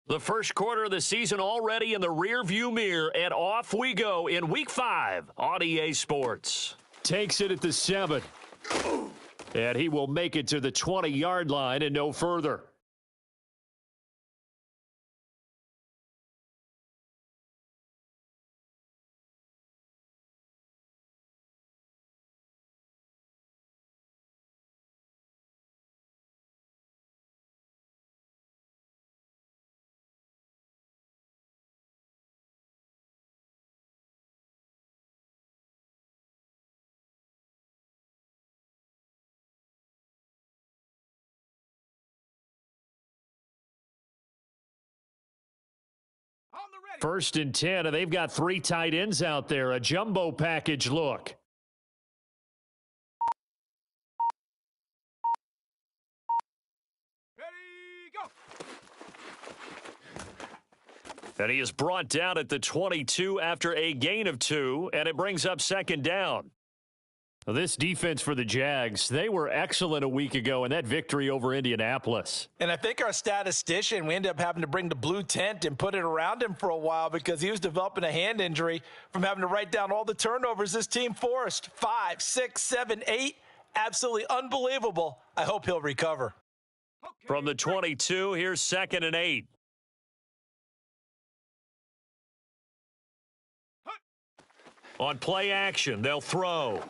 The first quarter of the season already in the rearview mirror, and off we go in Week 5 on EA Sports. Takes it at the 7. And he will make it to the 20-yard line and no further. First and 10, and they've got 3 tight ends out there. A jumbo package look. Ready, go! And he is brought down at the 22 after a gain of 2, and it brings up second down. This defense for the Jags, they were excellent a week ago in that victory over Indianapolis. And I think our statistician, we ended up having to bring the blue tent and put it around him for a while because he was developing a hand injury from having to write down all the turnovers this team forced. 5, 6, 7, 8. Absolutely unbelievable. I hope he'll recover. From the 22, here's 2nd and 8. On play action, they'll throw.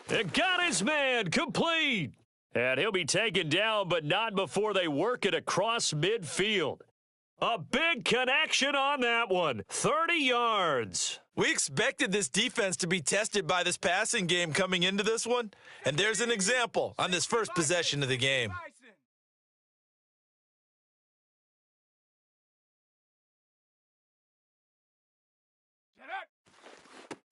It got his man complete. And he'll be taken down, but not before they work it across midfield. A big connection on that one. 30 yards. We expected this defense to be tested by this passing game coming into this one. And there's an example on this first possession of the game.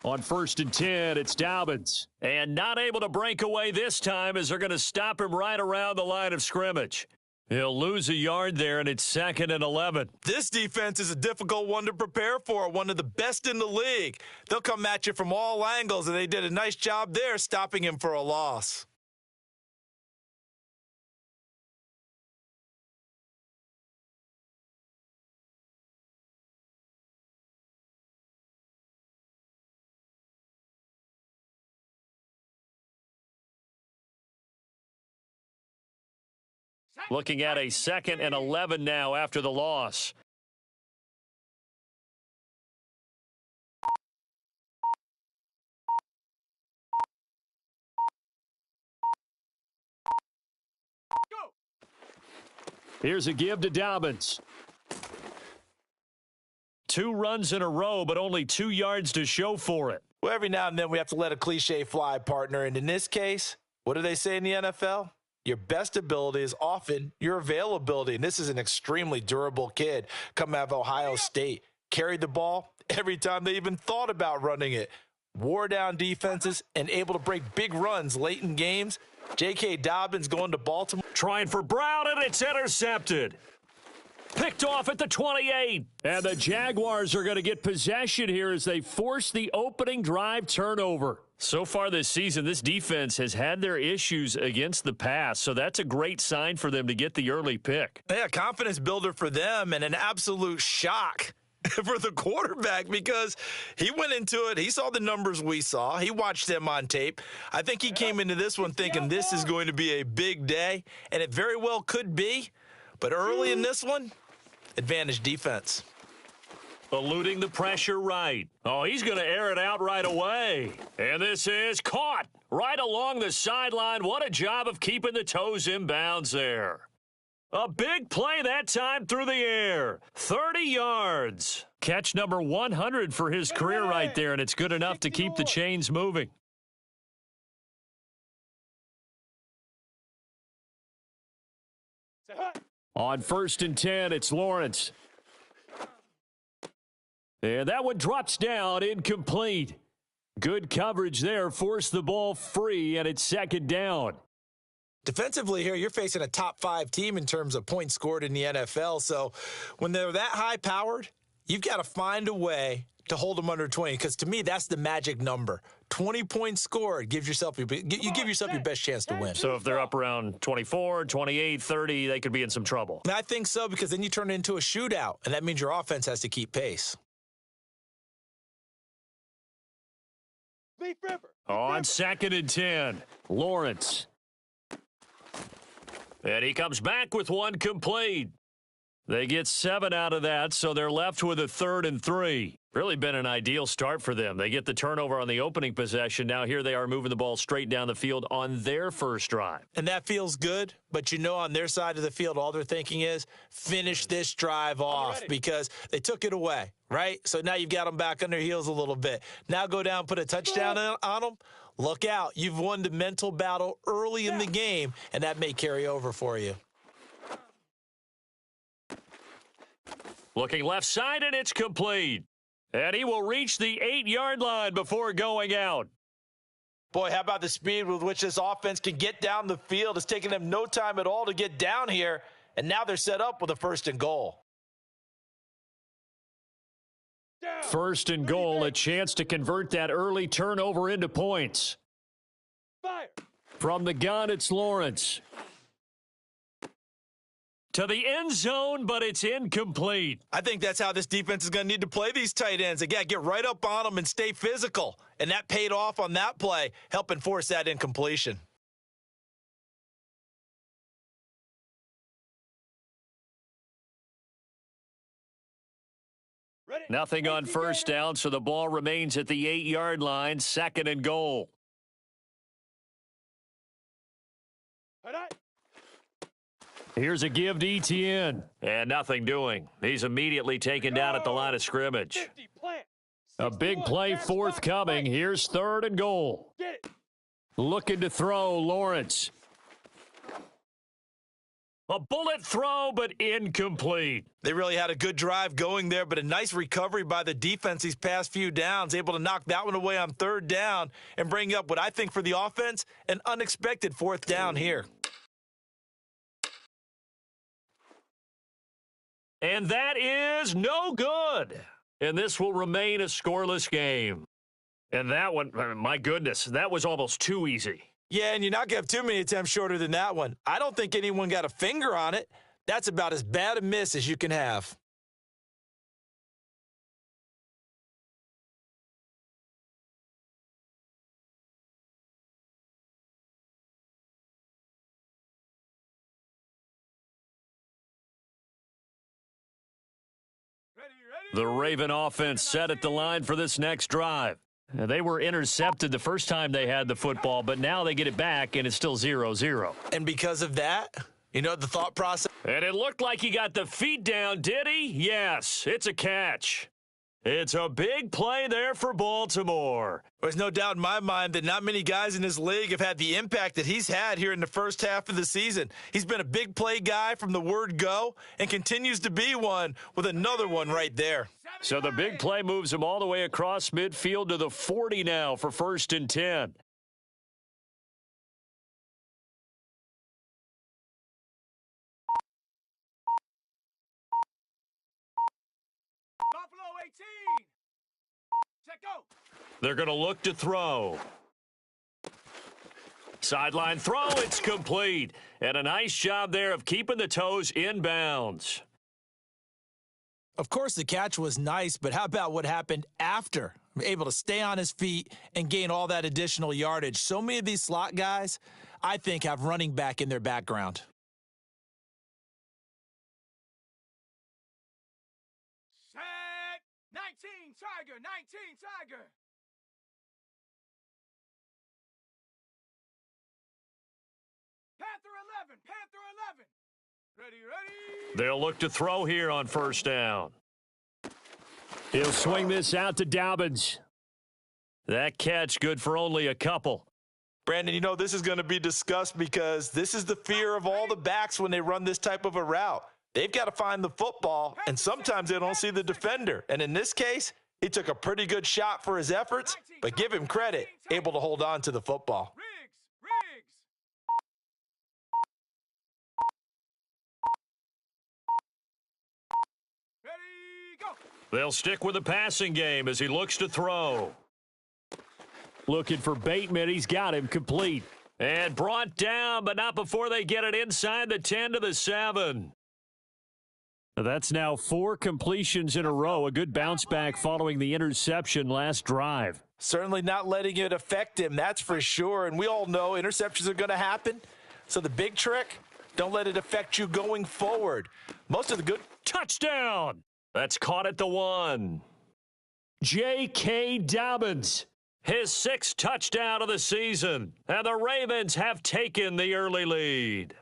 On 1st and 10, it's Dobbins. And not able to break away this time as they're going to stop him right around the line of scrimmage. He'll lose a yard there, and it's 2nd and 11. This defense is a difficult one to prepare for, one of the best in the league. They'll come at you from all angles, and they did a nice job there stopping him for a loss. Looking at a 2nd and 11 now after the loss. Here's a give to Dobbins. 2 runs in a row, but only 2 yards to show for it. Well, every now and then we have to let a cliche fly, partner. And in this case, what do they say in the NFL? Your best ability is often your availability. And this is an extremely durable kid coming out of Ohio State. Carried the ball every time they even thought about running it. Wore down defenses and able to break big runs late in games. J.K. Dobbins going to Baltimore. Trying for Brown, and it's intercepted. Picked off at the 28. And the Jaguars are going to get possession here as they force the opening drive turnover. So far this season, this defense has had their issues against the pass, so that's a great sign for them to get the early pick. Yeah, confidence builder for them and an absolute shock for the quarterback because he went into it. He saw the numbers we saw. He watched them on tape. I think he came into this one thinking this is going to be a big day, and it very well could be. But early in this one, advantage defense. Eluding the pressure right. Oh, he's going to air it out right away. And this is caught right along the sideline. What a job of keeping the toes in bounds there. A big play that time through the air. 30 yards. Catch number 100 for his career right there, and it's good enough to keep the chains moving. On 1st and 10, it's Lawrence. And that one drops down, incomplete. Good coverage there, forced the ball free, and it's 2nd down. Defensively here, you're facing a top 5 team in terms of points scored in the NFL. So when they're that high-powered, you've got to find a way to hold them under 20, because to me, that's the magic number. 20 points scored, you give yourself your best chance to win. So if they're up around 24, 28, 30, they could be in some trouble. I think so, because then you turn it into a shootout, and that means your offense has to keep pace. On 2nd and 10, Lawrence. And he comes back with one complete. They get 7 out of that, so they're left with a 3rd and 3. Really been an ideal start for them. They get the turnover on the opening possession. Now here they are moving the ball straight down the field on their first drive. And that feels good, but you know on their side of the field, all they're thinking is finish this drive off because they took it away, right? So now you've got them back on their heels a little bit. Now go down, put a touchdown on them. Look out. You've won the mental battle early in the game, and that may carry over for you. Looking left side, and it's complete. And he will reach the 8-yard line before going out. Boy, how about the speed with which this offense can get down the field? It's taken them no time at all to get down here, and now they're set up with a 1st and goal. 1st and goal, a chance to convert that early turnover into points. From the gun, it's Lawrence. To the end zone, but it's incomplete. I think that's how this defense is going to need to play these tight ends. Again, get right up on them and stay physical. And that paid off on that play, helping force that incompletion. Nothing on 1st down, so the ball remains at the 8-yard line, 2nd and goal. Here's a give to ETN, and nothing doing. He's immediately taken down at the line of scrimmage. A big play forthcoming. Here's 3rd and goal. Looking to throw, Lawrence. A bullet throw, but incomplete. They really had a good drive going there, but a nice recovery by the defense these past few downs, able to knock that one away on 3rd down and bring up what I think for the offense, an unexpected 4th down here. And that is no good. And this will remain a scoreless game. And that one, my goodness, that was almost too easy. Yeah, and you're not going to have too many attempts shorter than that one. I don't think anyone got a finger on it. That's about as bad a miss as you can have. The Raven offense set at the line for this next drive. They were intercepted the first time they had the football, but now they get it back, and it's still 0-0. And because of that, you know the thought process? And it looked like he got the feet down, did he? Yes, it's a catch. It's a big play there for Baltimore. There's no doubt in my mind that not many guys in this league have had the impact that he's had here in the first half of the season. He's been a big play guy from the word go and continues to be one with another one right there. So the big play moves him all the way across midfield to the 40 now for 1st and 10. Buffalo 18. Check go. They're going to look to throw. Sideline throw, it's complete. And a nice job there of keeping the toes inbounds. Of course, the catch was nice, but how about what happened after? Able to stay on his feet and gain all that additional yardage. So many of these slot guys, I think, have running back in their background. Set. 19 Tiger. 19 Tiger. Panther 11. Panther 11. Ready, ready. They'll look to throw here on 1st down. He'll swing this out to Dobbins. That catch good for only a couple. Brandon, you know, this is going to be discussed because this is the fear of all the backs when they run this type of a route. They've got to find the football, and sometimes they don't see the defender. And in this case, he took a pretty good shot for his efforts, but give him credit, able to hold on to the football. Riggs. Ready, go. They'll stick with the passing game as he looks to throw. Looking for Bateman. He's got him complete. And brought down, but not before they get it inside the 10 to the 7. That's now 4 completions in a row. A good bounce back following the interception last drive. Certainly not letting it affect him, that's for sure. And we all know interceptions are going to happen. So the big trick, don't let it affect you going forward. Most of the good touchdown. That's caught at the 1. J.K. Dobbins, his 6th touchdown of the season. And the Ravens have taken the early lead.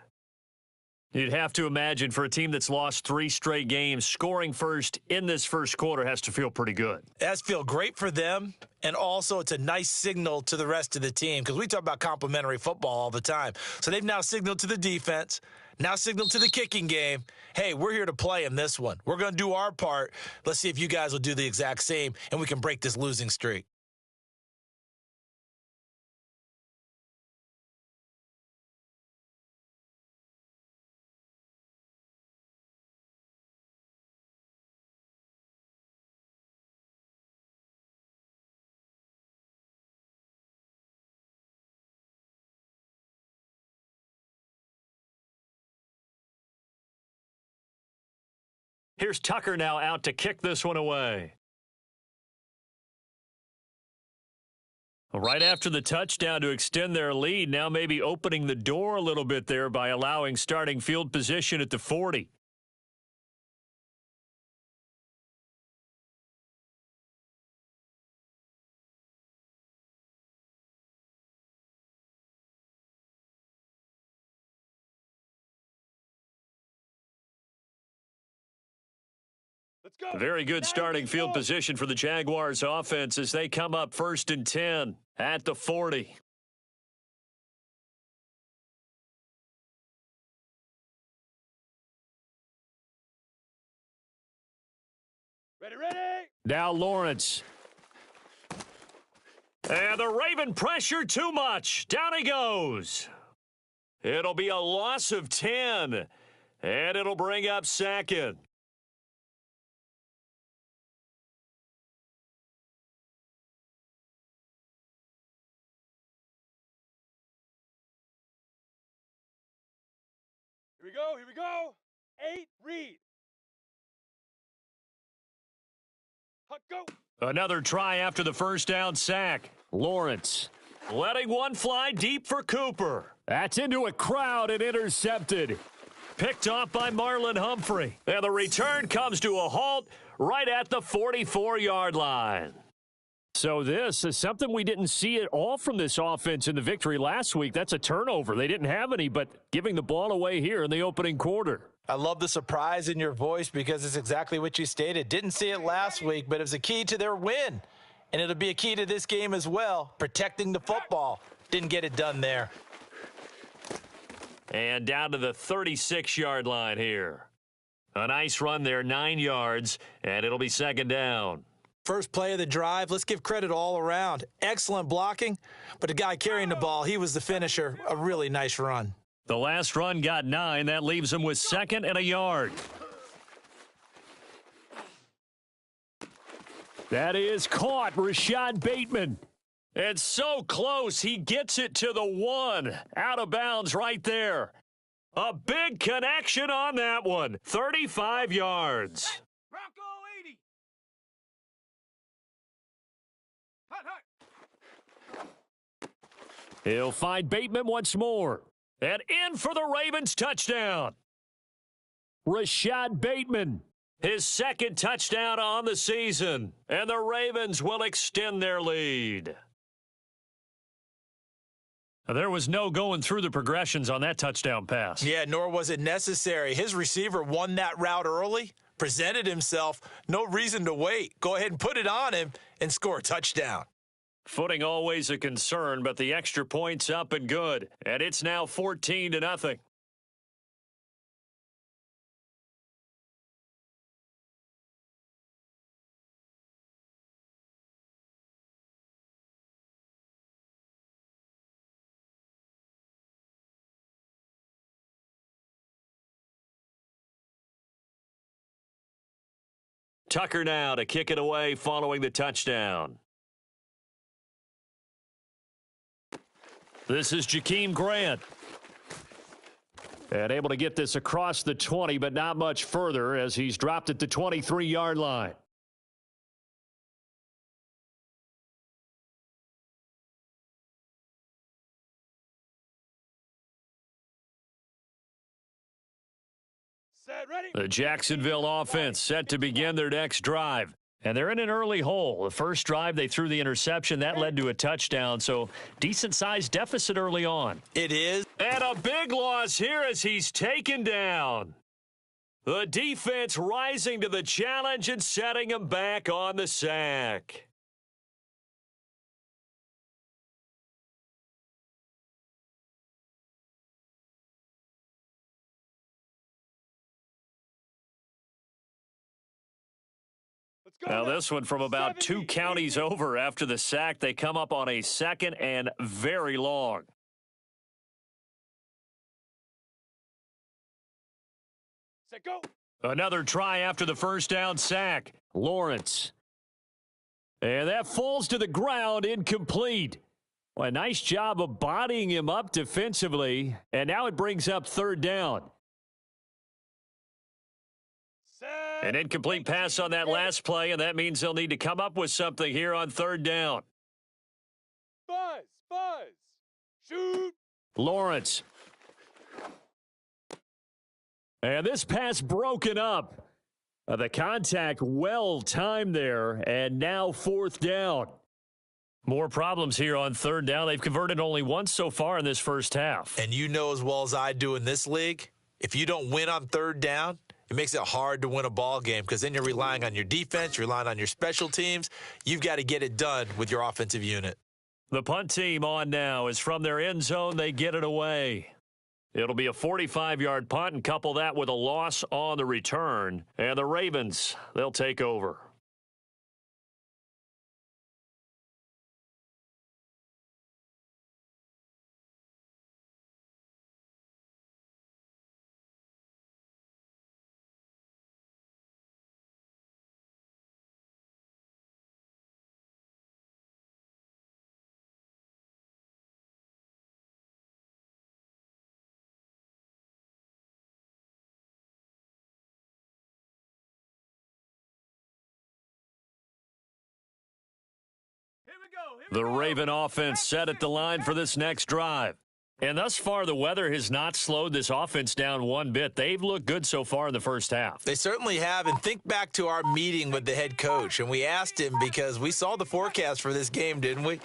You'd have to imagine for a team that's lost 3 straight games, scoring first in this first quarter has to feel pretty good. It has to feel great for them, and also it's a nice signal to the rest of the team because we talk about complimentary football all the time. So they've now signaled to the defense, now signaled to the kicking game, hey, we're here to play in this one. We're going to do our part. Let's see if you guys will do the exact same, and we can break this losing streak. Here's Tucker now out to kick this one away. Right after the touchdown to extend their lead, now maybe opening the door a little bit there by allowing starting field position at the 40. Let's go. Very good starting field position for the Jaguars offense as they come up 1st and 10 at the 40. Ready. Now Lawrence. And the Raven pressure too much. Down he goes. It'll be a loss of 10. And it'll bring up 2nd. Here we go. 8, read. Huck, go. Another try after the first down sack. Lawrence letting one fly deep for Cooper. That's into a crowd and intercepted. Picked off by Marlon Humphrey. And the return comes to a halt right at the 44-yard line. So this is something we didn't see at all from this offense in the victory last week. That's a turnover. They didn't have any, but giving the ball away here in the opening quarter. I love the surprise in your voice because it's exactly what you stated. Didn't see it last week, but it was a key to their win. And it'll be a key to this game as well, protecting the football. Didn't get it done there. And down to the 36-yard line here. A nice run there, 9 yards, and it'll be 2nd down. First play of the drive, let's give credit all around. Excellent blocking, but the guy carrying the ball, he was the finisher. A really nice run. The last run got 9. That leaves him with 2nd and a yard. That is caught, Rashad Bateman. It's so close, he gets it to the 1. Out of bounds right there. A big connection on that one. 35 yards. Bronco 80. Hut. He'll find Bateman once more. And in for the Ravens touchdown. Rashad Bateman, his 2nd touchdown on the season. And the Ravens will extend their lead. There was no going through the progressions on that touchdown pass. Yeah, nor was it necessary. His receiver won that route early, presented himself, no reason to wait. Go ahead and put it on him and score a touchdown. Footing always a concern, but the extra point's up and good. And it's now 14-0. Tucker now to kick it away following the touchdown. This is Jakeem Grant. And able to get this across the 20, but not much further as he's dropped at the 23-yard line. Set, ready. The Jacksonville offense set to begin their next drive. And they're in an early hole. The first drive, they threw the interception. That led to a touchdown, so decent-sized deficit early on. It is. And a big loss here as he's taken down. The defense rising to the challenge and setting him back on the sack. Now this one from about 2 counties over after the sack. They come up on a second and very long. Set, go. Another try after the first down sack. Lawrence. And that falls to the ground, incomplete. Well, a nice job of bodying him up defensively. And now it brings up third down. An incomplete pass on that last play, and that means they'll need to come up with something here on third down. Buzz, buzz. Shoot. Lawrence. And this pass broken up. The contact well timed there, and now fourth down. More problems here on third down. They've converted only once so far in this first half. And you know as well as I do in this league, if you don't win on third down, it makes it hard to win a ball game because then you're relying on your defense, you're relying on your special teams. You've got to get it done with your offensive unit. The punt team on now is from their end zone. They get it away. It'll be a 45-yard punt, and couple that with a loss on the return. And the Ravens, they'll take over. The Raven offense set at the line for this next drive. And thus far, the weather has not slowed this offense down one bit. They've looked good so far in the first half. They certainly have. And think back to our meeting with the head coach. And we asked him because we saw the forecast for this game, didn't we?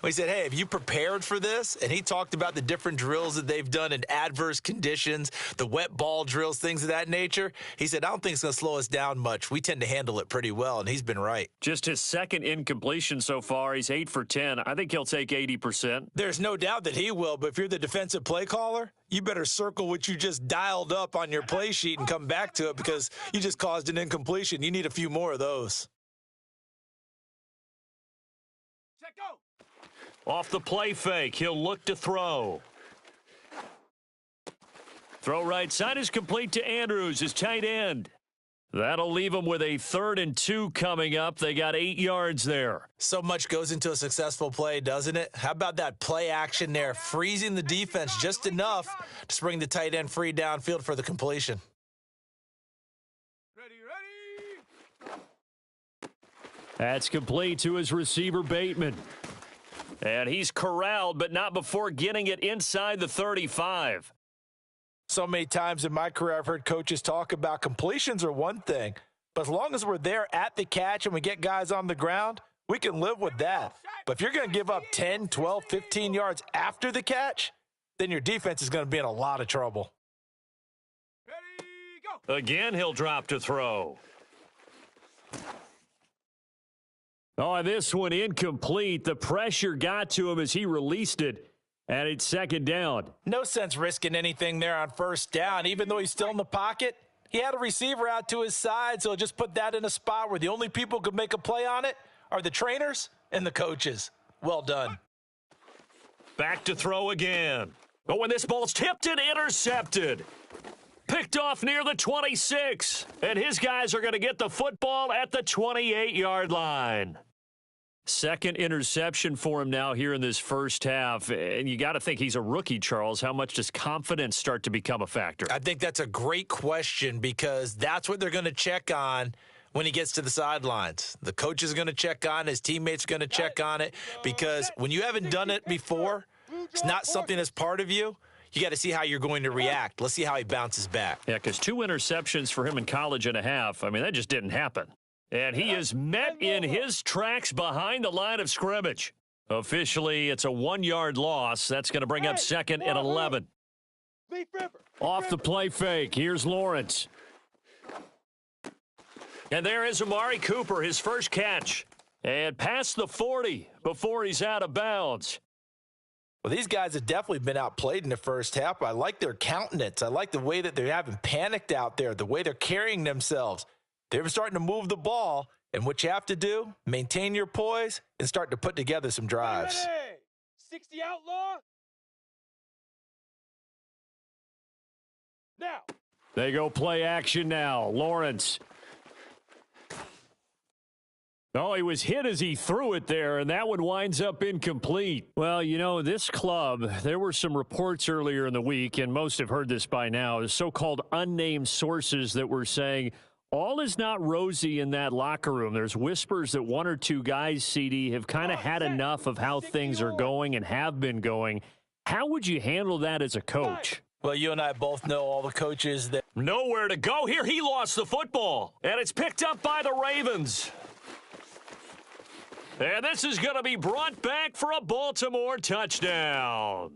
We said, hey, have you prepared for this? And he talked about the different drills that they've done in adverse conditions, the wet ball drills, things of that nature. He said, I don't think it's going to slow us down much. We tend to handle it pretty well, and he's been right. Just his second incompletion so far. He's 8 for 10. I think he'll take 80%. There's no doubt that he will, but if you're the defensive play caller, you better circle what you just dialed up on your play sheet and come back to it because you just caused an incompletion. You need a few more of those. Set, go. Off the play fake, he'll look to throw. Throw right side is complete to Andrews, his tight end. That'll leave them with a 3rd and 2 coming up. They got 8 yards there. So much goes into a successful play, doesn't it? How about that play action there, freezing the defense just enough to bring the tight end free downfield for the completion. Ready. That's complete to his receiver, Bateman. And he's corralled, but not before getting it inside the 35. So many times in my career, I've heard coaches talk about completions are one thing, but as long as we're there at the catch and we get guys on the ground, we can live with that. But if you're going to give up 10, 12, 15 yards after the catch, then your defense is going to be in a lot of trouble. Ready, go. Again, he'll drop to throw. Oh, this one incomplete. The pressure got to him as he released it, and it's second down. No sense risking anything there on first down, even though he's still in the pocket. He had a receiver out to his side, so just put that in a spot where the only people who could make a play on it are the trainers and the coaches. Well done. Back to throw again. Oh, and this ball's tipped and intercepted. Picked off near the 26. And his guys are going to get the football at the 28-yard line. Second interception for him now here in this first half. And you got to think he's a rookie, Charles. How much does confidence start to become a factor? I think that's a great question because that's what they're going to check on when he gets to the sidelines. The coach is going to check on, his teammates are going to check on it because when you haven't done it before, it's not something that's part of you. You got to see how you're going to react. Let's see how he bounces back. Yeah, because 2 interceptions for him in college and a half, I mean, that just didn't happen. And he is met in his tracks behind the line of scrimmage. Officially, it's a 1-yard loss. That's going to bring up 2nd and 11. Off the play fake, here's Lawrence. And there is Amari Cooper, his first catch. And past the 40 before he's out of bounds. Well, these guys have definitely been outplayed in the first half. I like their countenance. I like the way that they haven't panicked out there, the way they're carrying themselves. They're starting to move the ball, and what you have to do, maintain your poise and start to put together some drives. Ready? 60 outlaw. Now. They go play action now. Lawrence. Oh, he was hit as he threw it there, and that one winds up incomplete. Well, you know, this club, there were some reports earlier in the week, and most have heard this by now, so-called unnamed sources that were saying all is not rosy in that locker room. There's whispers that 1 or 2 guys, CD, have kind of had enough of how things are going and have been going. How would you handle that as a coach? Well, you and I both know all the coaches that... Nowhere to go here. He lost the football, and it's picked up by the Ravens. And this is going to be brought back for a Baltimore touchdown.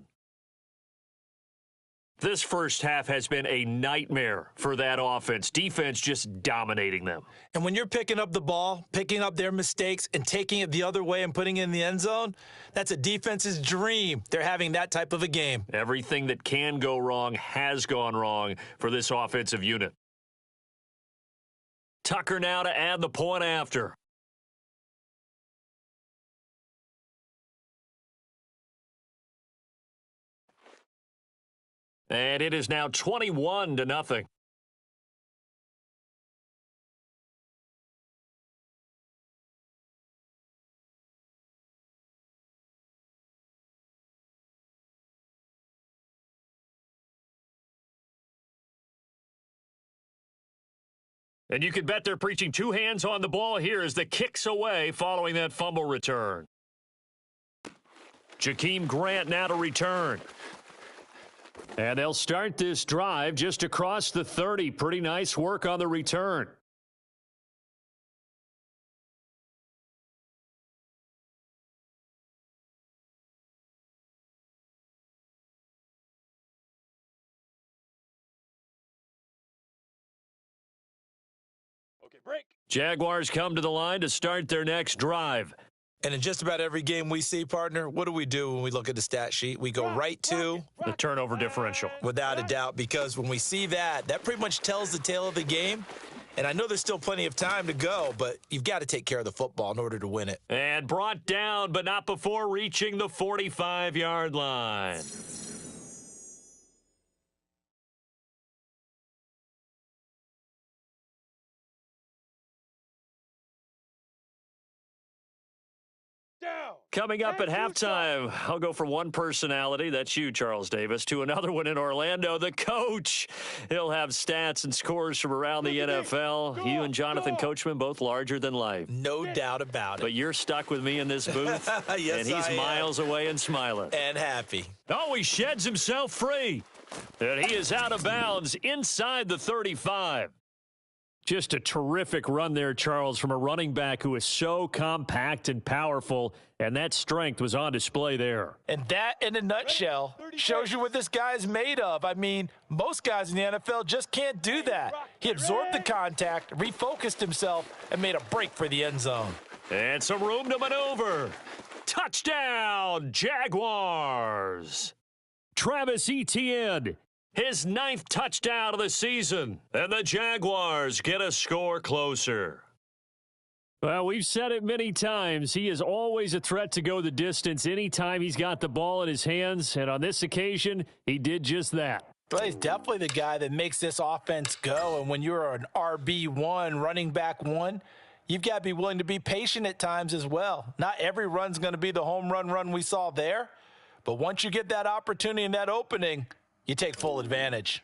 This first half has been a nightmare for that offense. Defense just dominating them. And when you're picking up the ball, picking up their mistakes, and taking it the other way and putting it in the end zone, that's a defense's dream. They're having that type of a game. Everything that can go wrong has gone wrong for this offensive unit. Tucker now to add the point after. And it is now 21-0. And you can bet they're preaching 2 hands on the ball here as the kick's away following that fumble return. Jakeem Grant now to return. And they'll start this drive just across the 30. Pretty nice work on the return. Okay, break. Jaguars come to the line to start their next drive. And in just about every game we see, partner, what do we do when we look at the stat sheet? We go right to the turnover differential. Without a doubt, because when we see that, that pretty much tells the tale of the game. And I know there's still plenty of time to go, but you've got to take care of the football in order to win it. And brought down, but not before reaching the 45-yard line. Down. Coming up at halftime, I'll go from one personality, that's you, Charles Davis, to another one in Orlando, the coach. He'll have stats and scores from around the NFL. You and Jonathan Coachman, both larger than life. No doubt about it. But you're stuck with me in this booth, yes, and he's miles away and smiling. And happy. Oh, he sheds himself free. And he is out of bounds inside the 35. Just a terrific run there, Charles, from a running back who is so compact and powerful, and that strength was on display there. And that, in a nutshell, shows you what this guy is made of. I mean, most guys in the NFL just can't do that. He absorbed the contact, refocused himself, and made a break for the end zone. And some room to maneuver. Touchdown, Jaguars. Travis Etienne. His 9th touchdown of the season, and the Jaguars get a score closer. Well, we've said it many times. He is always a threat to go the distance anytime he's got the ball in his hands, and on this occasion, he did just that. Well, he's definitely the guy that makes this offense go, and when you're an RB1, running back one, you've got to be willing to be patient at times as well. Not every run's going to be the home run we saw there, but once you get that opportunity and that opening, you take full advantage.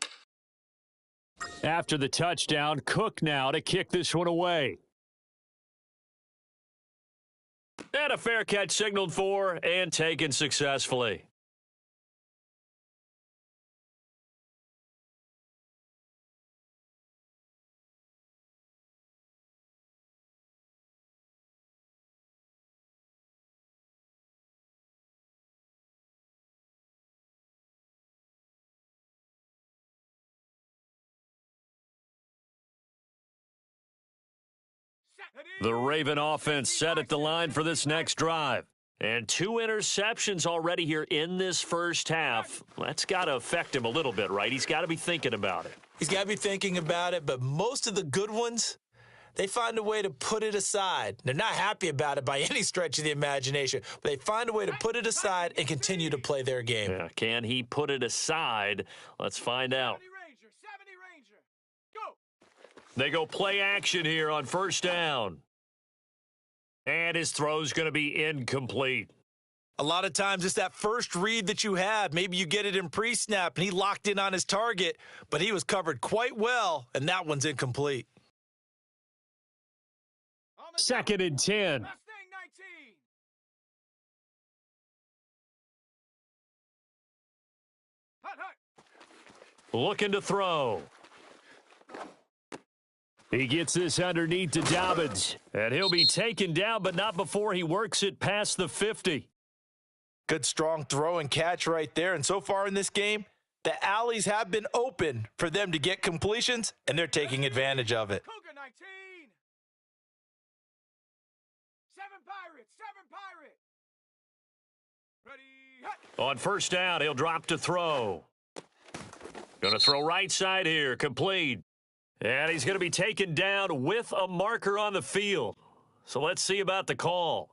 After the touchdown, Cook now to kick this one away. And a fair catch signaled for and taken successfully. The Raven offense set at the line for this next drive. And 2 interceptions already here in this first half. That's got to affect him a little bit, right? He's got to be thinking about it. He's got to be thinking about it, but most of the good ones, they find a way to put it aside. They're not happy about it by any stretch of the imagination, but they find a way to put it aside and continue to play their game. Yeah, can he put it aside? Let's find out. 70 Ranger, go! They go play action here on first down. And his throw's going to be incomplete. A lot of times it's that first read that you have. Maybe you get it in pre-snap, and he locked in on his target, but he was covered quite well, and that one's incomplete. 2nd and 10. Mustang 19. Hut, hut. Looking to throw. He gets this underneath to Dobbins, and he'll be taken down, but not before he works it past the 50. Good, strong throw and catch right there. And so far in this game, the alleys have been open for them to get completions, and they're taking advantage of it. Cougar 19. 7 Pirates, 7 Pirates. Ready, hut. On first down, he'll drop to throw. Going to throw right side here, complete. And he's going to be taken down with a marker on the field. So let's see about the call.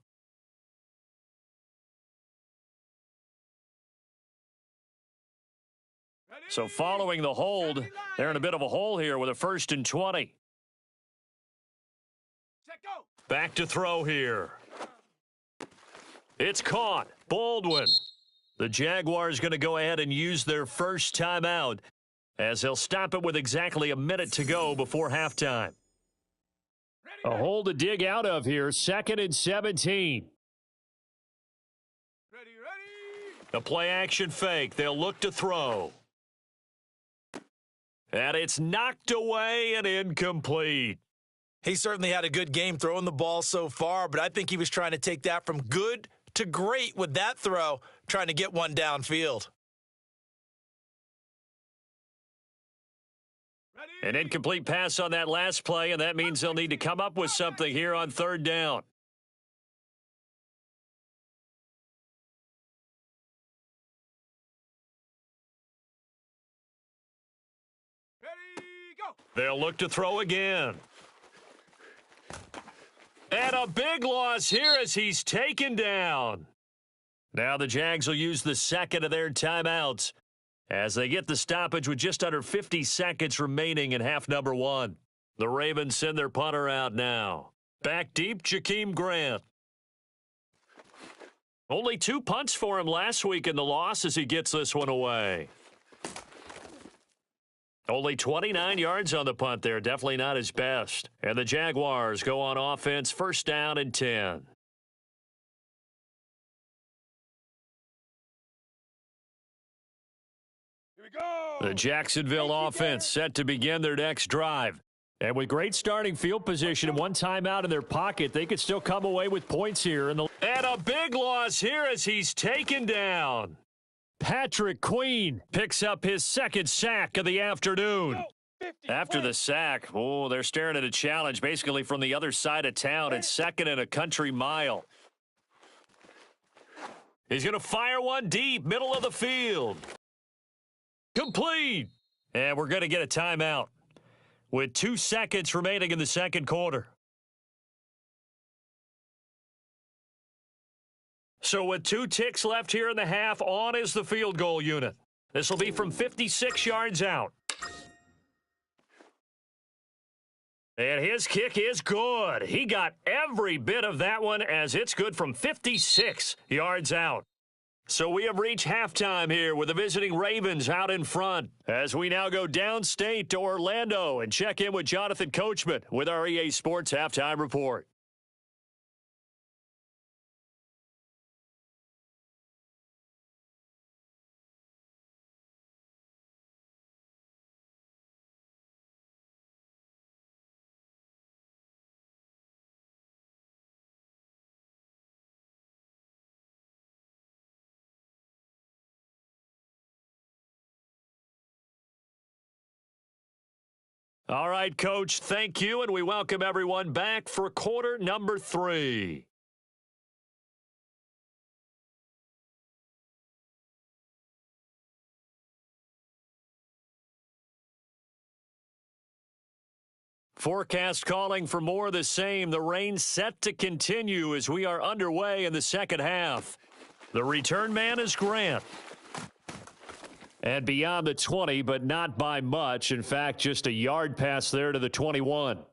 Ready, So following the hold, they're in a bit of a hole here with a 1st and 20. set, go. Back to throw here. It's caught. Baldwin. The Jaguars going to go ahead and use their first timeout, as they'll stop it with exactly a minute to go before halftime. A hole to dig out of here, 2nd and 17. Ready, ready. A play action fake. They'll look to throw. And it's knocked away and incomplete. He certainly had a good game throwing the ball so far, but I think he was trying to take that from good to great with that throw, trying to get one downfield. An incomplete pass on that last play, and that means they'll need to come up with something here on 3rd down. Ready, go. They'll look to throw again. And a big loss here as he's taken down. Now the Jags will use the 2nd of their timeouts as they get the stoppage with just under 50 seconds remaining in half number 1. The Ravens send their punter out now. Back deep, Jakeem Grant. Only 2 punts for him last week in the loss as he gets this one away. Only 29 yards on the punt there. Definitely not his best. And the Jaguars go on offense, 1st down and 10. Here we go. The Jacksonville offense set to begin their next drive. And with great starting field position and one timeout in their pocket, they could still come away with points here. And a big loss here as he's taken down. Patrick Queen picks up his 2nd sack of the afternoon. 50, After the sack, they're staring at a challenge basically from the other side of town and 2nd and a country mile. He's going to fire one deep, middle of the field. Complete. And we're going to get a timeout with 2 seconds remaining in the 2nd quarter. So with 2 ticks left here in the half, on is the field goal unit. This will be from 56 yards out. And his kick is good. He got every bit of that one as it's good from 56 yards out. So we have reached halftime here with the visiting Ravens out in front as we now go downstate to Orlando and check in with Jonathan Coachman with our EA Sports Halftime Report. All right, Coach, thank you, and we welcome everyone back for quarter number 3. Forecast calling for more of the same. The rain set to continue as we are underway in the second half. The return man is Grant. And beyond the 20, but not by much. In fact, just a yard pass there to the 21. Here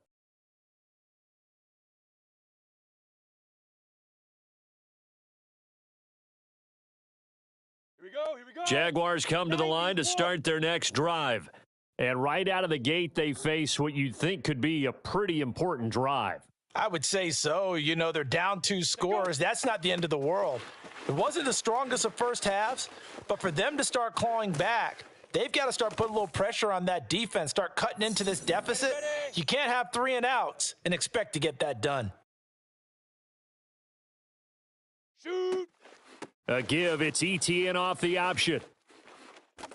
we go, here we go. Jaguars come to the line to start their next drive. And right out of the gate, they face what you'd think could be a pretty important drive. I would say so. You know, they're down 2 scores. That's not the end of the world. It wasn't the strongest of first halves, but for them to start clawing back, they've got to start putting a little pressure on that defense, start cutting into this deficit. You can't have 3 and outs and expect to get that done. Shoot. A give, it's ETN off the option.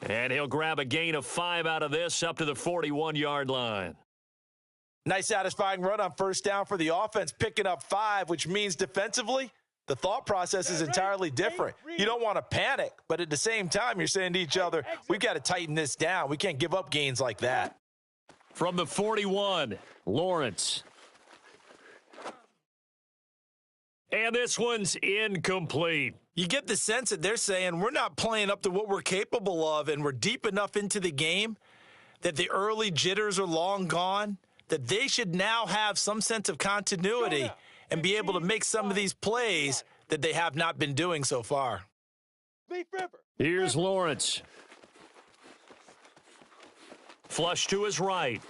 And he'll grab a gain of 5 out of this up to the 41-yard line. Nice satisfying run on first down for the offense, picking up 5, which means defensively, the thought process is entirely different. You don't want to panic, but at the same time, you're saying to each other, we've got to tighten this down. We can't give up gains like that. From the 41, Lawrence. And this one's incomplete. You get the sense that they're saying we're not playing up to what we're capable of, and we're deep enough into the game that the early jitters are long gone, that they should now have some sense of continuity and be able to make some of these plays that they have not been doing so far. Here's Lawrence. Flush to his right.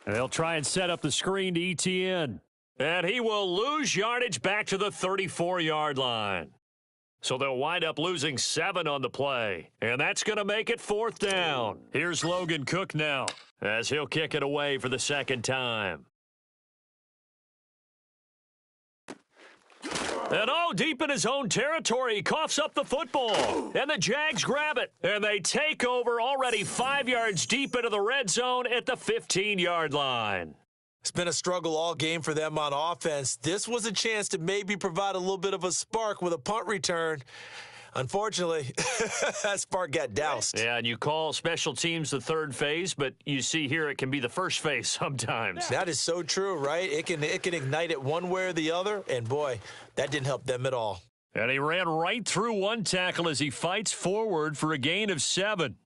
And they'll try and set up the screen to ETN. And he will lose yardage back to the 34-yard line. So they'll wind up losing 7 on the play. And that's going to make it 4th down. Here's Logan Cook now as he'll kick it away for the second time. And deep in his own territory, he coughs up the football. And the Jags grab it. And they take over already 5 yards deep into the red zone at the 15-yard line. It's been a struggle all game for them on offense. This was a chance to maybe provide a little bit of a spark with a punt return. Unfortunately, that spark got doused. Yeah, and you call special teams the third phase, but you see here it can be the first phase sometimes. That is so true, right? It can ignite it one way or the other, and boy, that didn't help them at all. And he ran right through one tackle as he fights forward for a gain of 7.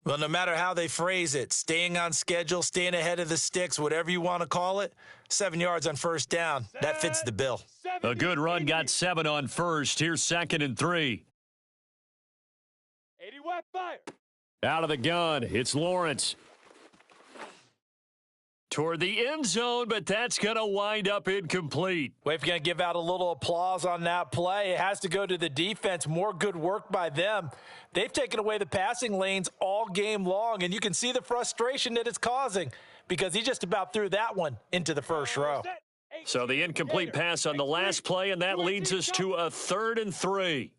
Well, no matter how they phrase it, staying on schedule, staying ahead of the sticks, whatever you want to call it, 7 yards on first down, that fits the bill. A good run got 7 on first. Here's 2nd and 3. 80 watt fire. Out of the gun, it's Lawrence. Toward the end zone, but that's going to wind up incomplete. Well, if you're going to give out a little applause on that play, it has to go to the defense. More good work by them. They've taken away the passing lanes all game long, and you can see the frustration that it's causing because he just about threw that one into the first row. So the incomplete pass on the last play, and that leads us to a 3rd and 3.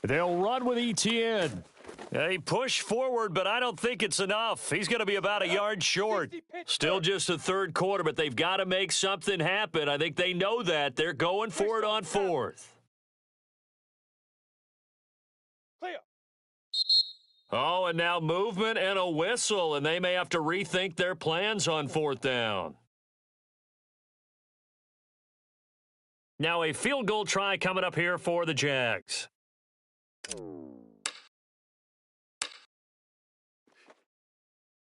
They'll run with ETN. They push forward, but I don't think it's enough. He's going to be about a yard short. Still just the 3rd quarter, but they've got to make something happen. I think they know that. They're going for it on 4th. Oh, and now movement and a whistle, and they may have to rethink their plans on 4th down. Now a field goal try coming up here for the Jags.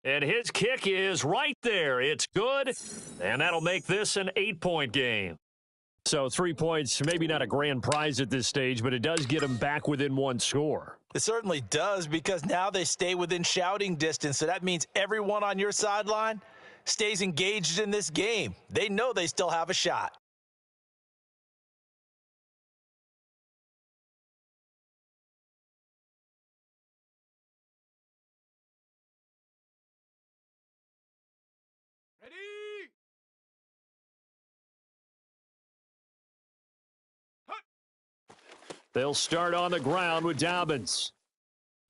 And his kick is right there. It's good, and that'll make this an 8-point game. So 3 points, maybe not a grand prize at this stage, but it does get them back within one score. It certainly does, because now they stay within shouting distance. So that means everyone on your sideline stays engaged in this game. They know they still have a shot. Ready? They'll start on the ground with Dobbins.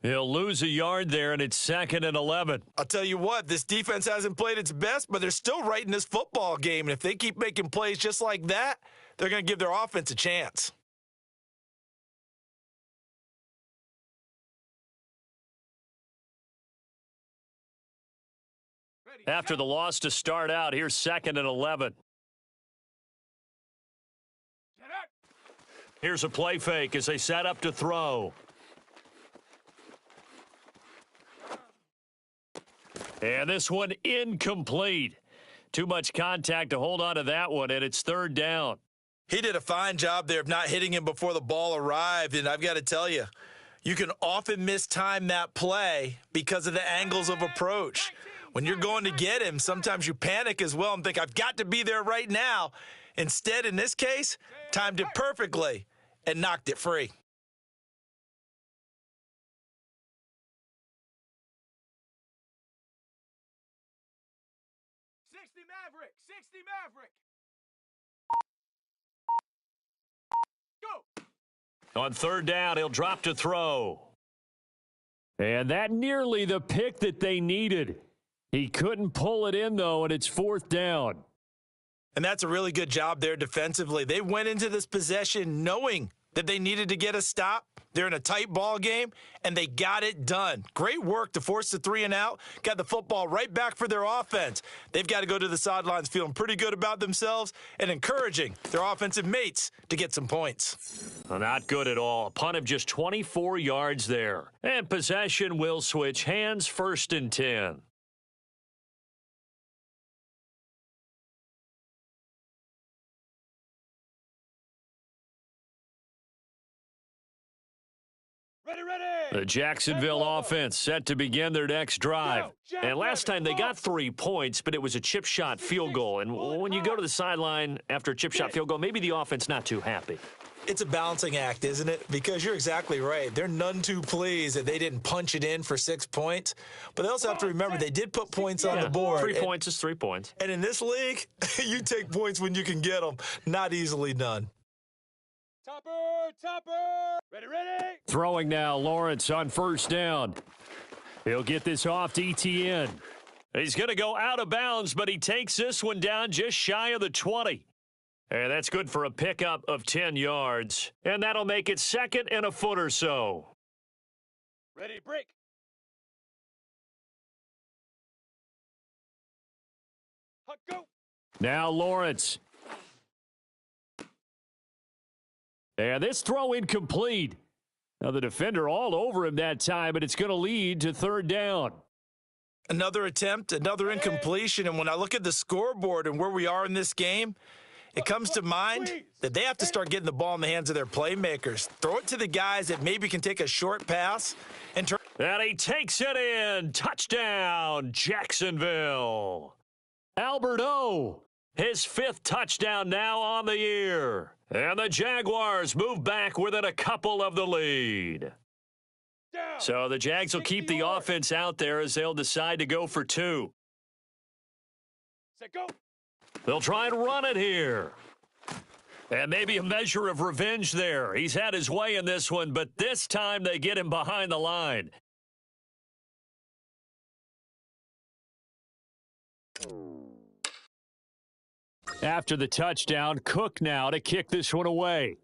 He'll lose a yard there, and it's 2nd and 11. I'll tell you what, this defense hasn't played its best, but they're still right in this football game. And if they keep making plays just like that, they're going to give their offense a chance. Ready. After Set. the loss to start out, here's 2nd and 11. Get out. Here's a play fake as they set up to throw. And this one incomplete. Too much contact to hold on to that one, and it's 3rd down. He did a fine job there of not hitting him before the ball arrived, and I've got to tell you, you can often mistime that play because of the angles of approach. When you're going to get him, sometimes you panic as well and think, I've got to be there right now. Instead, in this case, timed it perfectly and knocked it free. Maverick. 60 Maverick. Go. On 3rd down, he'll drop to throw. And that nearly the pick that they needed. He couldn't pull it in, though, and it's 4th down. And that's a really good job there defensively. They went into this possession knowing that they needed to get a stop. They're in a tight ball game, and they got it done. Great work to force the 3 and out, got the football right back for their offense. They've got to go to the sidelines feeling pretty good about themselves and encouraging their offensive mates to get some points. Not good at all. A punt of just 24 yards there. And possession will switch hands, 1st and 10. Ready. The Jacksonville offense set to begin their next drive. And last time they got 3 points, but it was a chip shot field goal. And when you go to the sideline after a chip shot field goal, maybe the offense not too happy. It's a balancing act, isn't it? Because you're exactly right. They're none too pleased that they didn't punch it in for 6 points. But they also have to remember they did put points on the board. 3 points is 3 points. And in this league, you take points when you can get them. Not easily done. Topper. Ready. Throwing now, Lawrence on 1st down. He'll get this off to ETN. He's going to go out of bounds, but he takes this one down just shy of the 20. And that's good for a pickup of 10 yards. And that'll make it 2nd and a foot or so. Ready, break. Hut, go. Now Lawrence. And this throw incomplete. Now the defender all over him that time, but it's going to lead to 3rd down. Another attempt, another incompletion. And when I look at the scoreboard and where we are in this game, it comes to mind that they have to start getting the ball in the hands of their playmakers. Throw it to the guys that maybe can take a short pass and turn. And he takes it in. Touchdown, Jacksonville. Albert O, his 5th touchdown now on the year. And the Jaguars move back within a couple of the lead. Down. So the Jags will keep the offense out there as they'll decide to go for 2. Set, go. They'll try and run it here. And maybe a measure of revenge there. He's had his way in this one, but this time they get him behind the line. After the touchdown, Cook now to kick this one away.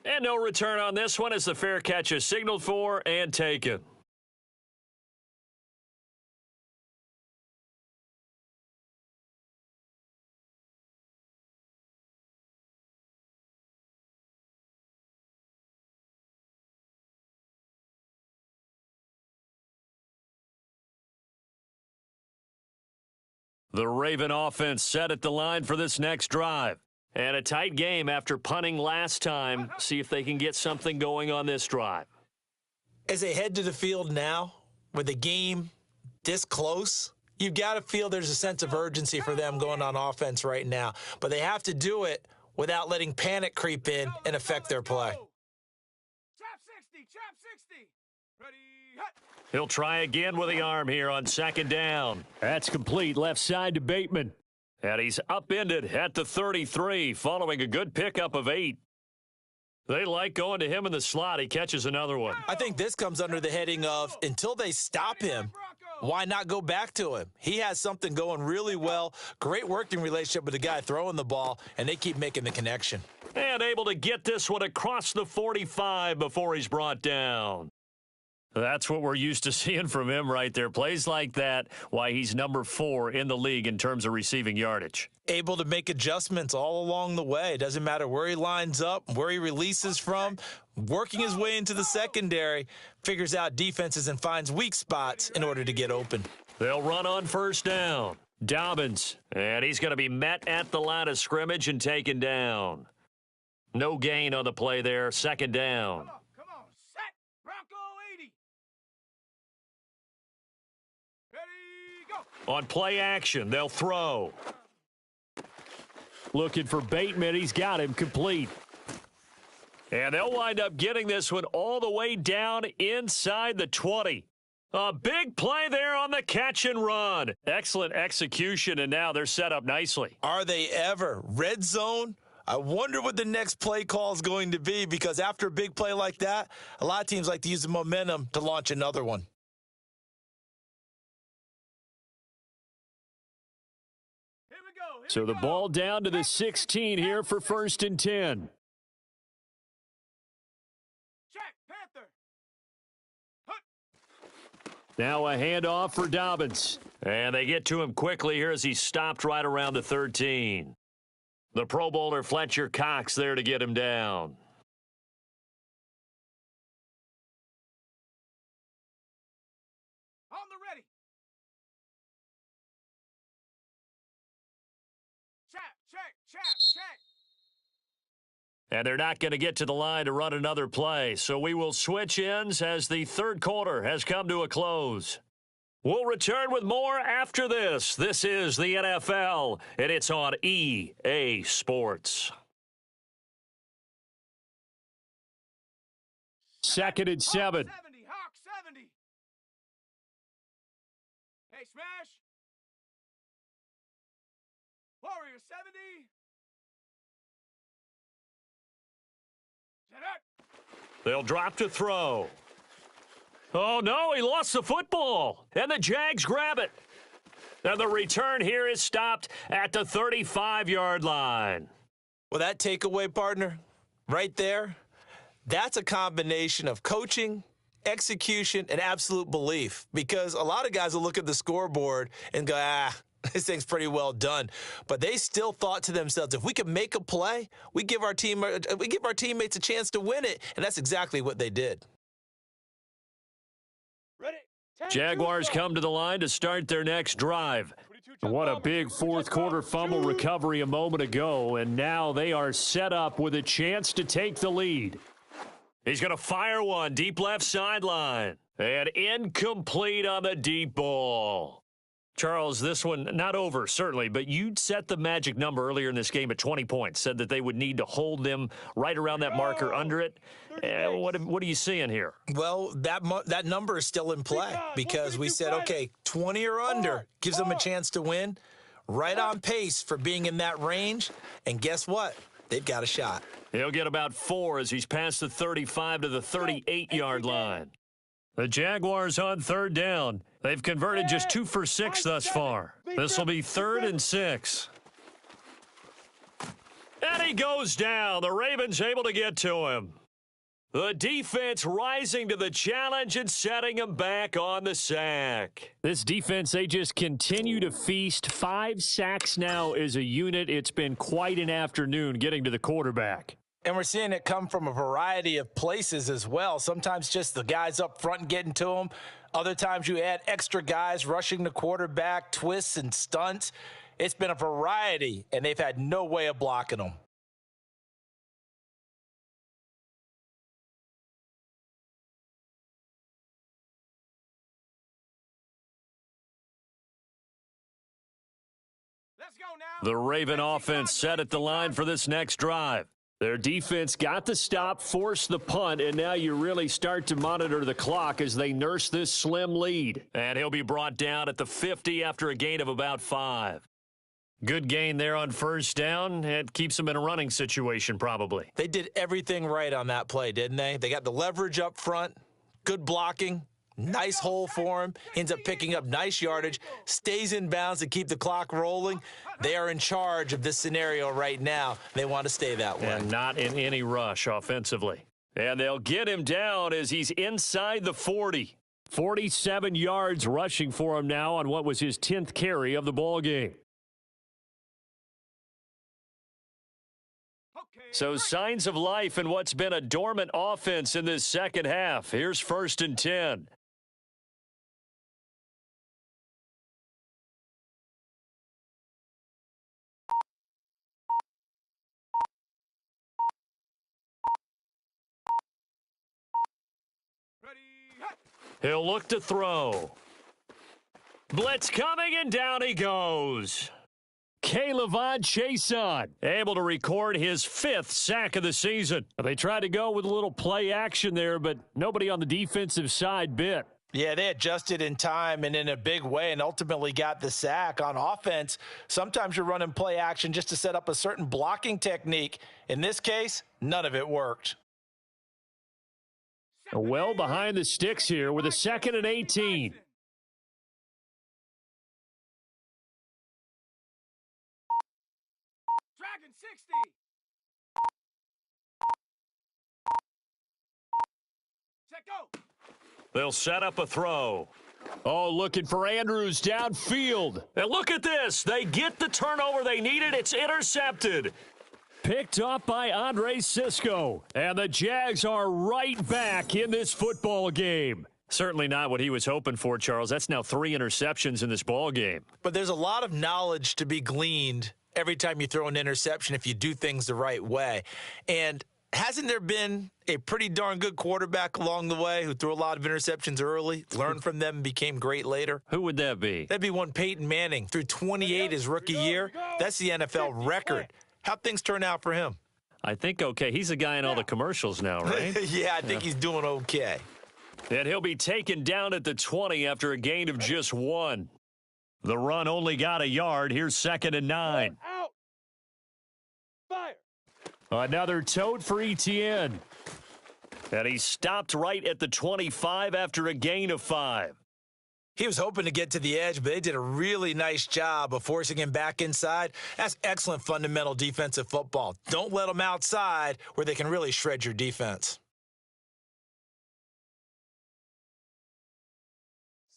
And no return on this one as the fair catch is signaled for and taken. The Raven offense set at the line for this next drive. And a tight game after punting last time. See if they can get something going on this drive. As they head to the field now, with the game this close, you've got to feel there's a sense of urgency for them going on offense right now. But they have to do it without letting panic creep in and affect their play. Trap 60. Ready, hut. He'll try again with the arm here on second down. That's complete left side to Bateman. And he's upended at the 33 following a good pickup of 8. They like going to him in the slot. He catches another one. I think this comes under the heading of until they stop him, why not go back to him? He has something going really well. Great working relationship with the guy throwing the ball, and they keep making the connection. And able to get this one across the 45 before he's brought down. That's what we're used to seeing from him right there. Plays like that, why he's number 4 in the league in terms of receiving yardage. Able to make adjustments all along the way. Doesn't matter where he lines up, where he releases from. Working his way into the secondary, figures out defenses and finds weak spots in order to get open. They'll run on first down. Dobbins, and he's going to be met at the line of scrimmage and taken down. No gain on the play there, second down. Come on, set. Bronco 80. Ready, go. On play action, they'll throw. Looking for Bateman. He's got him complete. And they'll wind up getting this one all the way down inside the 20. A big play there on the catch and run. Excellent execution, and now they're set up nicely. Are they ever? Red zone? I wonder what the next play call is going to be, because after a big play like that, a lot of teams like to use the momentum to launch another one. Here we go. So the ball down to the 16 here for first and 10. Check, Panther. Hut. Now a handoff for Dobbins. And they get to him quickly here as he stopped right around the 13. The Pro Bowler Fletcher Cox there to get him down. On the ready. Check. And they're not going to get to the line to run another play. So we will switch ends as the third quarter has come to a close. We'll return with more after this. This is the NFL, and it's on EA Sports. Second and 7. Hawk 70. Hey, smash. Warrior 70. Set up. They'll drop to throw. Oh, no, he lost the football. And the Jags grab it. And the return here is stopped at the 35-yard line. Well, that takeaway, partner, right there, that's a combination of coaching, execution, and absolute belief. Because a lot of guys will look at the scoreboard and go, this thing's pretty well done. But they still thought to themselves, if we can make a play, we give our teammates a chance to win it. And that's exactly what they did. Ready. Jaguars come to the line to start their next drive. What a big fourth quarter fumble recovery a moment ago, and now they are set up with a chance to take the lead. He's going to fire one deep left sideline, and incomplete on the deep ball. Charles, this one not over, certainly, but you'd set the magic number earlier in this game at 20 points, said that they would need to hold them right around that marker under it. What are you seeing here? Well, that number is still in play because we said, okay, 20 or under gives them a chance to win. Right on pace for being in that range, and guess what? They've got a shot. He'll get about 4 as he's past the 35 to the 38-yard line. The Jaguars on third down. They've converted just 2 for 6 thus far. This will be 3rd and 6. And he goes down. The Ravens able to get to him. The defense rising to the challenge and setting him back on the sack. This defense, they just continue to feast. 5 sacks now as a unit. It's been quite an afternoon getting to the quarterback. And we're seeing it come from a variety of places as well. Sometimes just the guys up front and getting to them. Other times you add extra guys rushing the quarterback, twists and stunts. It's been a variety, and they've had no way of blocking them. Let's go now. The Raven offense set at the line for this next drive. Their defense got the stop, forced the punt, and now you really start to monitor the clock as they nurse this slim lead. And he'll be brought down at the 50 after a gain of about 5. Good gain there on first down. It keeps them in a running situation probably. They did everything right on that play, didn't they? They got the leverage up front, good blocking, nice hole for him, ends up picking up nice yardage, stays in bounds to keep the clock rolling. They are in charge of this scenario right now. They want to stay that way. And not in any rush offensively. And they'll get him down as he's inside the 40. 47 yards rushing for him now on what was his 10th carry of the ball game. So signs of life in what's been a dormant offense in this second half. Here's 1st and 10. He'll look to throw. Blitz coming, and down he goes. K'Lavon Chason able to record his 5th sack of the season. They tried to go with a little play action there, but nobody on the defensive side bit. Yeah, they adjusted in time and in a big way and ultimately got the sack. On offense, sometimes you're running play action just to set up a certain blocking technique. In this case, none of it worked. Well behind the sticks here with a 2nd and 18. Dragon 60. Set go. They'll set up a throw. Oh, looking for Andrews downfield. And look at this. They get the turnover they needed. It's intercepted. Picked up by Andre Cisco. And the Jags are right back in this football game. Certainly not what he was hoping for, Charles. That's now 3 interceptions in this ball game. But there's a lot of knowledge to be gleaned every time you throw an interception if you do things the right way. And hasn't there been a pretty darn good quarterback along the way who threw a lot of interceptions early, learned from them, and became great later? Who would that be? That'd be one Peyton Manning. Threw 28 his rookie year. That's the NFL record. How'd things turn out for him? I think okay. He's a guy in all the commercials now, right? Yeah, I think he's doing okay. And he'll be taken down at the 20 after a gain of just 1. The run only got a yard. Here's 2nd and 9. Out. Fire. Another tote for Etienne. And he stopped right at the 25 after a gain of 5. He was hoping to get to the edge, but they did a really nice job of forcing him back inside. That's excellent fundamental defensive football. Don't let them outside where they can really shred your defense.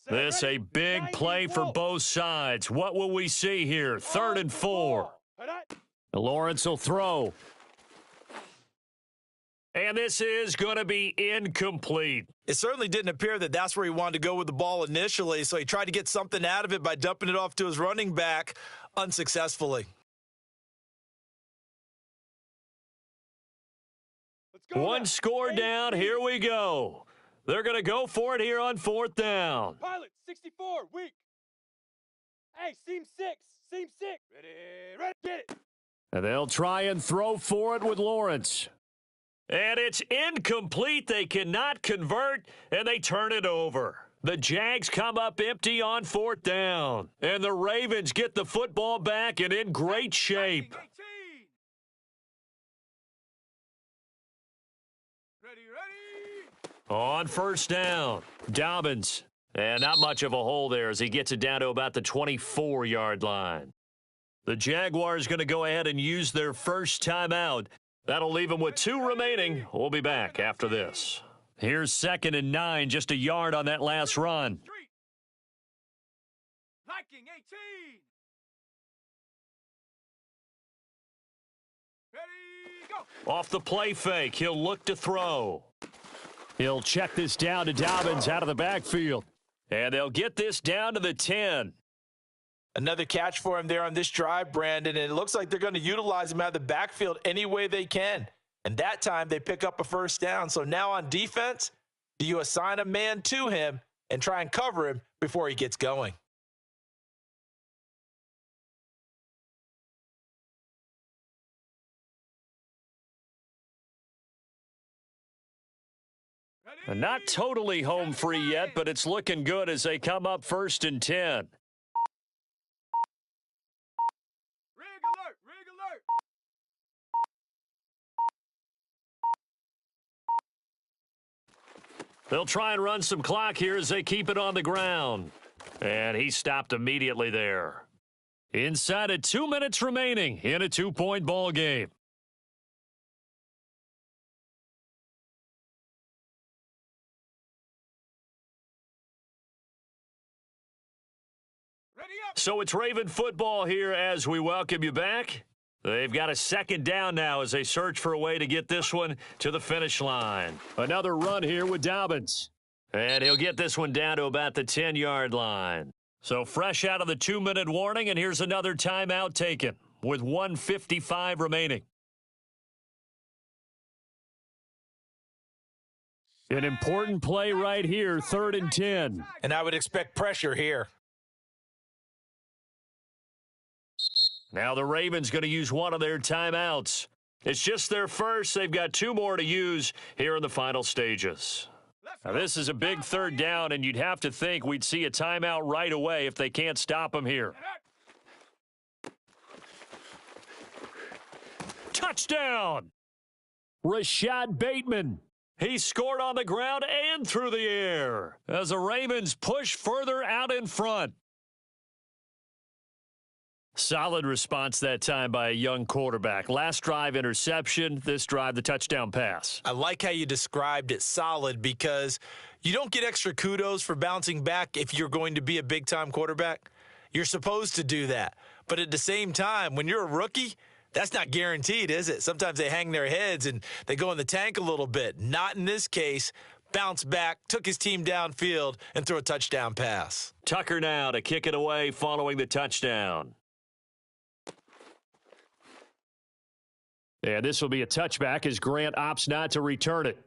This a big play for both sides. What will we see here? 3rd and 4. Lawrence will throw. And this is going to be incomplete. It certainly didn't appear that that's where he wanted to go with the ball initially, so he tried to get something out of it by dumping it off to his running back unsuccessfully. One score down. Here we go. They're going to go for it here on 4th down. Pilot 64, weak. Hey, seam 6. Ready, get it. And they'll try and throw for it with Lawrence. And it's incomplete. They cannot convert, and they turn it over. The Jags come up empty on 4th down. And the Ravens get the football back and in great shape. Ready. On 1st down, Dobbins. And not much of a hole there as he gets it down to about the 24-yard line. The Jaguars going to go ahead and use their first timeout. That'll leave them with 2 remaining. We'll be back after this. Here's 2nd and 9, just a yard on that last run. Liking 18. Ready, go. Off the play fake, he'll look to throw. He'll check this down to Dobbins out of the backfield. And they'll get this down to the 10. Another catch for him there on this drive, Brandon, and it looks like they're going to utilize him out of the backfield any way they can. And that time they pick up a first down. So now on defense, do you assign a man to him and try and cover him before he gets going? Not totally home free yet, but it's looking good as they come up 1st and 10. Rig alert! They'll try and run some clock here as they keep it on the ground. And he stopped immediately there. Inside of 2 minutes remaining in a 2-point ball game. So it's Raven football here as we welcome you back. They've got a second down now as they search for a way to get this one to the finish line. Another run here with Dobbins. And he'll get this one down to about the 10-yard line. So fresh out of the 2-minute warning, and here's another timeout taken with 1:55 remaining. An important play right here, 3rd and 10. And I would expect pressure here. Now the Ravens going to use one of their timeouts. It's just their first. They've got 2 more to use here in the final stages. Now this is a big 3rd down, and you'd have to think we'd see a timeout right away if they can't stop them here. Touchdown! Rashad Bateman. He scored on the ground and through the air as the Ravens push further out in front. Solid response that time by a young quarterback. Last drive, interception. This drive, the touchdown pass. I like how you described it solid because you don't get extra kudos for bouncing back if you're going to be a big-time quarterback. You're supposed to do that. But at the same time, when you're a rookie, that's not guaranteed, is it? Sometimes they hang their heads and they go in the tank a little bit. Not in this case. Bounce back, took his team downfield, and threw a touchdown pass. Tucker now to kick it away following the touchdown. And this will be a touchback as Grant opts not to return it.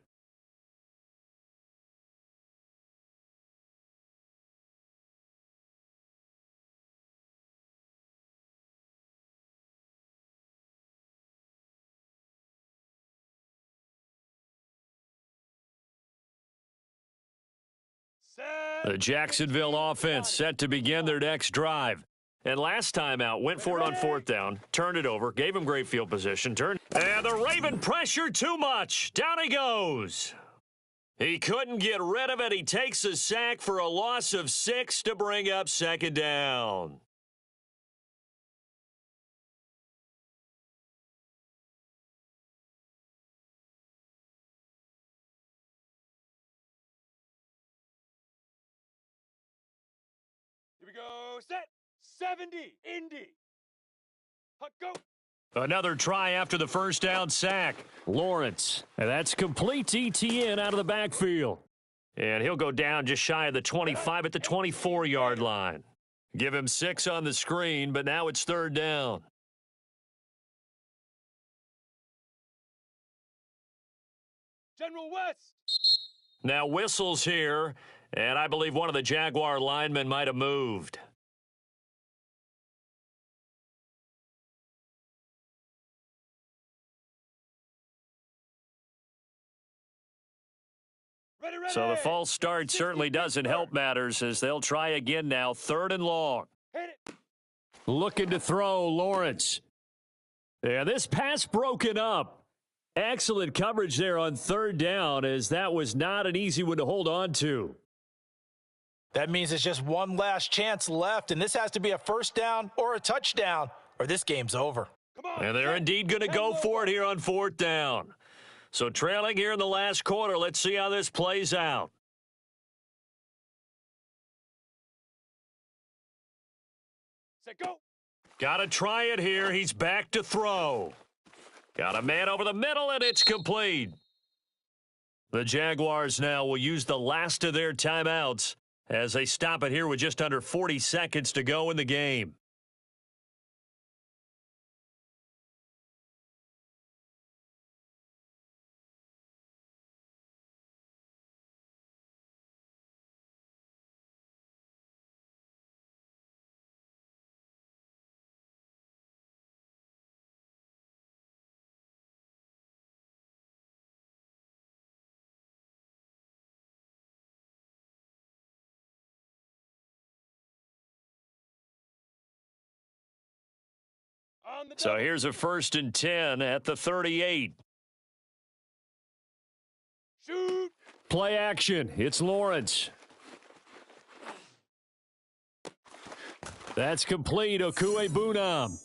The Jacksonville offense set to begin their next drive. And last time out, went for it on 4th down, turned it over, gave him great field position, and the Raven pressure too much. Down he goes. He couldn't get rid of it. He takes a sack for a loss of 6 to bring up 2nd down. Here we go. Set. 70. Indy. Huck, go. Another try after the first down sack. Lawrence. And that's complete to ETN out of the backfield. And he'll go down just shy of the 25 at the 24-yard line. Give him 6 on the screen, but now it's 3rd down. General West. Now whistles here, and I believe one of the Jaguar linemen might have moved. Ready, ready. So the false start certainly doesn't help matters as they'll try again now, 3rd and long. Hit it. Looking to throw, Lawrence. Yeah, this pass broken up. Excellent coverage there on 3rd down as that was not an easy one to hold on to. That means it's just one last chance left, and this has to be a first down or a touchdown, or this game's over. Come on. And they're indeed going to go for it here on 4th down. So trailing here in the last quarter, let's see how this plays out. Set, go. Got to try it here. He's back to throw. Got a man over the middle, and it's complete. The Jaguars now will use the last of their timeouts as they stop it here with just under 40 seconds to go in the game. So here's a 1st and 10 at the 38. Shoot! Play action. It's Lawrence. That's complete. Okuebunam.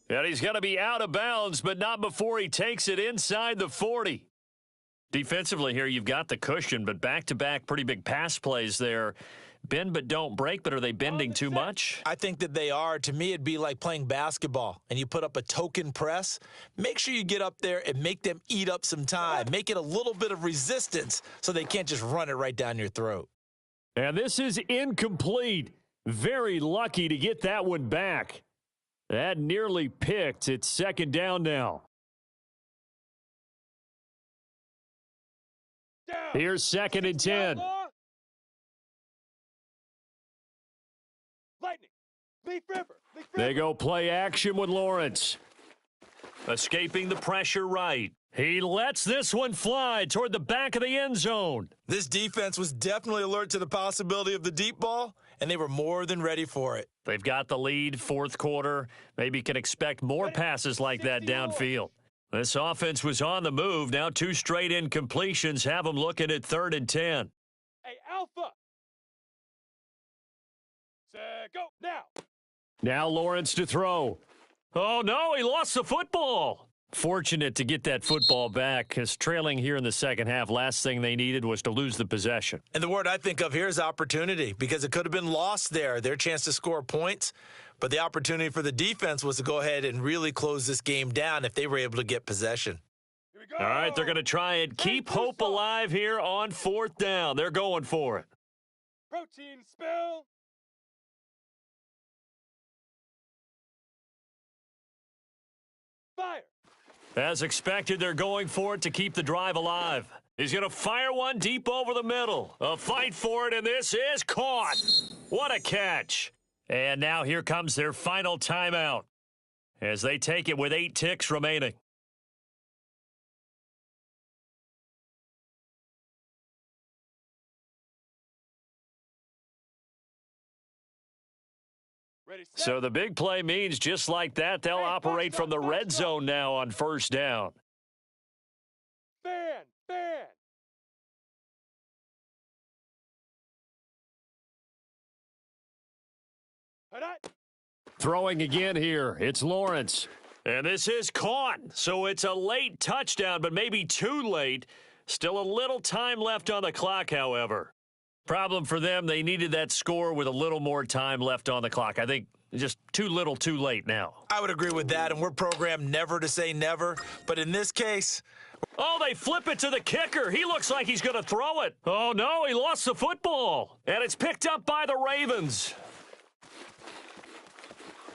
And he's going to be out of bounds, but not before he takes it inside the 40. Defensively here, you've got the cushion, but back-to-back pretty big pass plays there. Bend but don't break, but are they bending too much? I think that they are. To me, it'd be like playing basketball, and you put up a token press. Make sure you get up there and make them eat up some time. Make it a little bit of resistance so they can't just run it right down your throat. And this is incomplete. Very lucky to get that one back. That nearly picked. It's 2nd down now. Down. Here's 2nd and 10. Lightning. Leaf River. Leaf River. They go play action with Lawrence. Escaping the pressure right. He lets this one fly toward the back of the end zone. This defense was definitely alert to the possibility of the deep ball, and they were more than ready for it. They've got the lead, 4th quarter. Maybe can expect more passes like that downfield. This offense was on the move. Now 2 straight incompletions have them looking at 3rd and 10. Hey, Alpha. Set, go, now. Now Lawrence to throw. Oh, no, he lost the football. Fortunate to get that football back, because trailing here in the second half, last thing they needed was to lose the possession. And the word I think of here is opportunity, because it could have been lost there, their chance to score points. But the opportunity for the defense was to go ahead and really close this game down if they were able to get possession. Here we go. All right, they're going to try and keep hope alive here on 4th down. They're going for it. Protein spill. Fire. As expected, they're going for it to keep the drive alive. He's going to fire one deep over the middle. A fight for it, and this is caught. What a catch. And now here comes their final timeout as they take it with 8 ticks remaining. Ready, set. So the big play means just like that, they'll operate from the red zone now on 1st down. Fan. Throwing again here, it's Lawrence. And this is caught, so it's a late touchdown, but maybe too late. Still a little time left on the clock, however. Problem for them, they needed that score with a little more time left on the clock. I think just too little, too late now. I would agree with that, and we're programmed never to say never. But in this case... Oh, they flip it to the kicker. He looks like he's going to throw it. Oh, no, he lost the football. And it's picked up by the Ravens.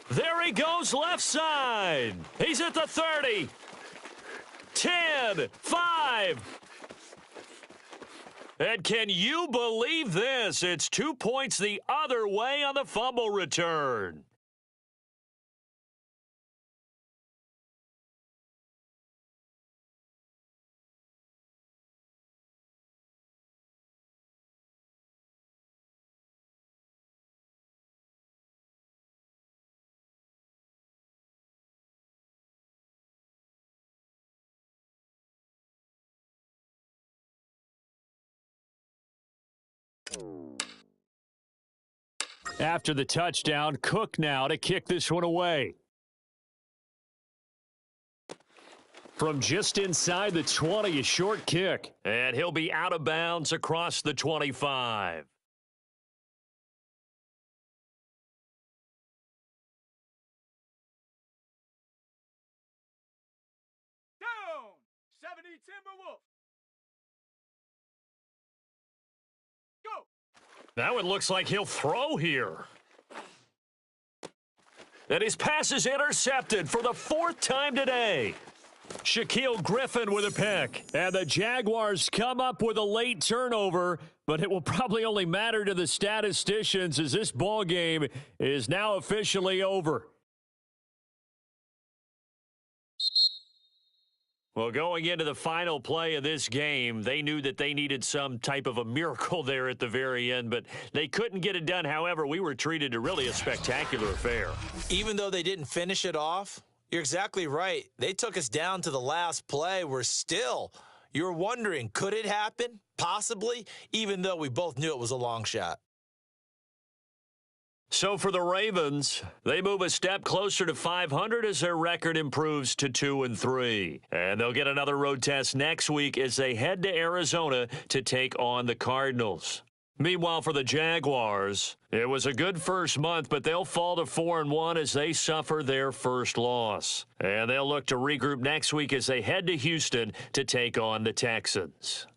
There he goes left side. He's at the 30. 10, 5. And can you believe this? It's 2 points the other way on the fumble return. After the touchdown, Cook now to kick this one away. From just inside the 20, a short kick. And he'll be out of bounds across the 25. That one looks like he'll throw here. And his pass is intercepted for the 4th time today. Shaquille Griffin with a pick. And the Jaguars come up with a late turnover, but it will probably only matter to the statisticians as this ball game is now officially over. Well, going into the final play of this game, they knew that they needed some type of a miracle there at the very end, but they couldn't get it done. However, we were treated to really a spectacular affair. Even though they didn't finish it off, you're exactly right. They took us down to the last play. You're wondering, could it happen? Possibly, even though we both knew it was a long shot. So for the Ravens, they move a step closer to 500 as their record improves to 2-3. And they'll get another road test next week as they head to Arizona to take on the Cardinals. Meanwhile, for the Jaguars, it was a good first month, but they'll fall to 4-1 as they suffer their first loss. And they'll look to regroup next week as they head to Houston to take on the Texans.